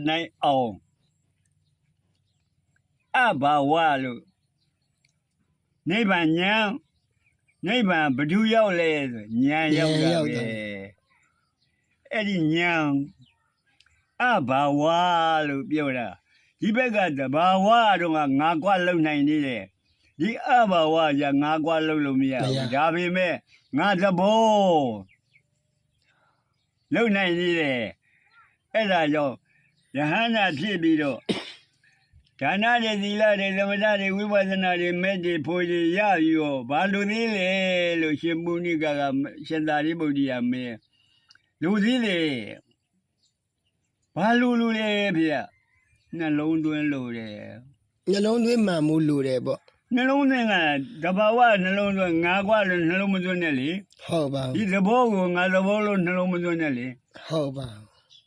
နိုင်အောင်အဘာဝလို့နိဗ္ဗာန်ညာနိဗ္ဗာန်ဘယ်သူရောက်လဲဆိုညာရောက်တာပဲအဲ့ဒီညာအဘာဝလို့ပြောတာဒီဘက်ကတဘာဝတော့ငါကွာလုံနိုင်နေတယ်ဒီအဘာဝじゃငါကွာလုံလို့မရဘူးဒါပေမဲ့ငါသဘောလုံနိုင်နေတယ်အဲ့ဒါကြောင့်ယဟန္တာဖြစ်ပြီးတော့ဒါနတွေသီလတွေသမထတွေဝိပဿနာတွေမဲ့တွေဖို့တွေရပြီးတော့ဘာလို့သေးလဲလို့ရှင်ပုဏ္ဏိကရှင်သာရိပုတ္တရာမေးလူသေးလေဘာလူလဲဖေနှလုံးသွင်းလို့တယ်နှလုံးသွင်းမှန်မှုလိုတယ်ပေါ့နှလုံးသွင်းကတဘာဝနှလုံးသွင်းငါကွာလို့နှလုံးမသွင်းနဲ့လေဟုတ်ပါဒီသဘောကိုငါသဘောလို့နှလုံးမသွင်းနဲ့လေဟုတ်ပါ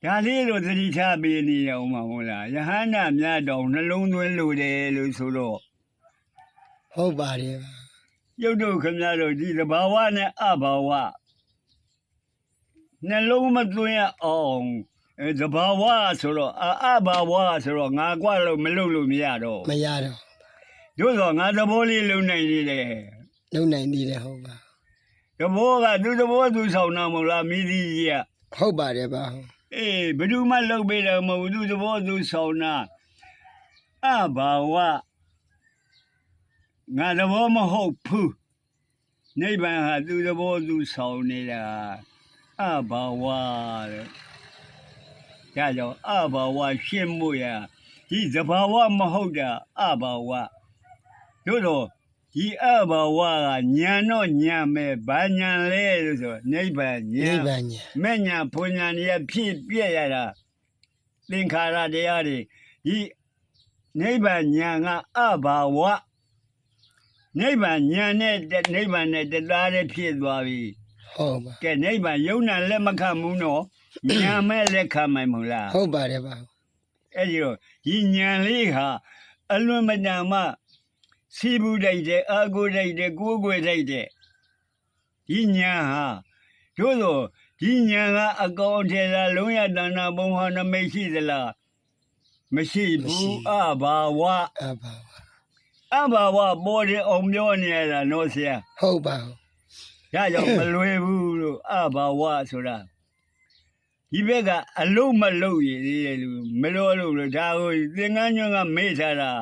ဒါလေးတော့သတိထားပေးနေရအောင်မဟုတ်လားယဟန္တာမြတ်တော်နှလုံးသွင်းလို့တယ်လို့ဆိုတော့ဟုတ်ပါတယ်ရုပ်တို့ခင်ဗျားတို့ဒီသဘာဝနဲ့အဘာဝနှလုံးမသွင်းရအောင်သဘာဝဆိုတော့အဘာဝဆိုတော့ငါကွာလို့မလုပ်လို့မရတော့တို့ဆိုငါသဘောလေးလုံနိုင်နေတယ်လုံနိုင်နေတယ်ဟုတ်ပါသဘောကသူသဘောသူဆောင်တာမဟုတ်လားမိသီးကြီးကဟုတ်ပါတယ်ပါအေးဘယ်သူမှလုပ်ပေးတယ်မဟုတ်ဘူးသူသဘောသူဆောင်တာအဘာဝငါသဘောမဟုတ်ဘူးနိဗ္ဗာန်ဟာသူသဘောသူဆောင်နေတာအဘာဝတဲ့ဒါကြောင့်အဘာဝရှင်းမှုရဒီသဘာဝမဟုတ်တာအဘာဝတို့တော့ဒီအဘာဝကညာတော့ညာမဲ့ဘာညာလဲလို့ဆိုနိဗ္ဗာန်ညာမဲ့ညာဘုံညာတွေဖြစ်ပြည့်ရတာသင်္ခါရတရားတွေဒီနိဗ္ဗာန်ညာကအဘာဝနိဗ္ဗာန်ညာနဲ့နိဗ္ဗာန်နဲ့တရားတွေဖြစ်သွားပြီဟုတ်ပါကဲနိဗ္ဗာန်ယုံနာလက်မခံဘူးနော်ညာမဲ့လက်ခံမယ်မဟုတ်လားဟုတ်ပါတယ်ပါအဲ့ဒီတော့ဒီညာလေးဟာအလွန်မတန်မှစီဘူးတိုက်တဲ့အာကိုတိုက်တဲ့ကိုးကွယ်တိုက်တဲ့ဒီညာဟာတို့ဆိုဒီညာကအကောင်အထည်လားလုံးရတဏ္ဍဘုံဟာနမိတ်ရှိသလားမရှိဘူးအဘာဝပေါ်တယ်အောင်ပြောနေရတာနော်ဆရာဟုတ်ပါဒါကြောင့်မလွယ်ဘူးလို့အဘာဝဆိုတာဒီဘက်ကအလုံးမလုံးရည်သေးလို့မလို့လို့ဒါကိုသင်္ကန်းညွန့်ကမေ့ထားတာ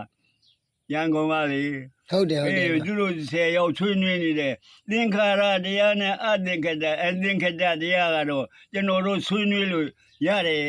ရန်ကုန်ကလေဟုတ်တယ်သူတို့10ယောက်ချွေးနွေးနေတယ်သင်္ခါရတရားနဲ့အသင်္ခတတရားကတော့ကျွန်တော်တို့ဆွေးနွေးလို့ရတယ်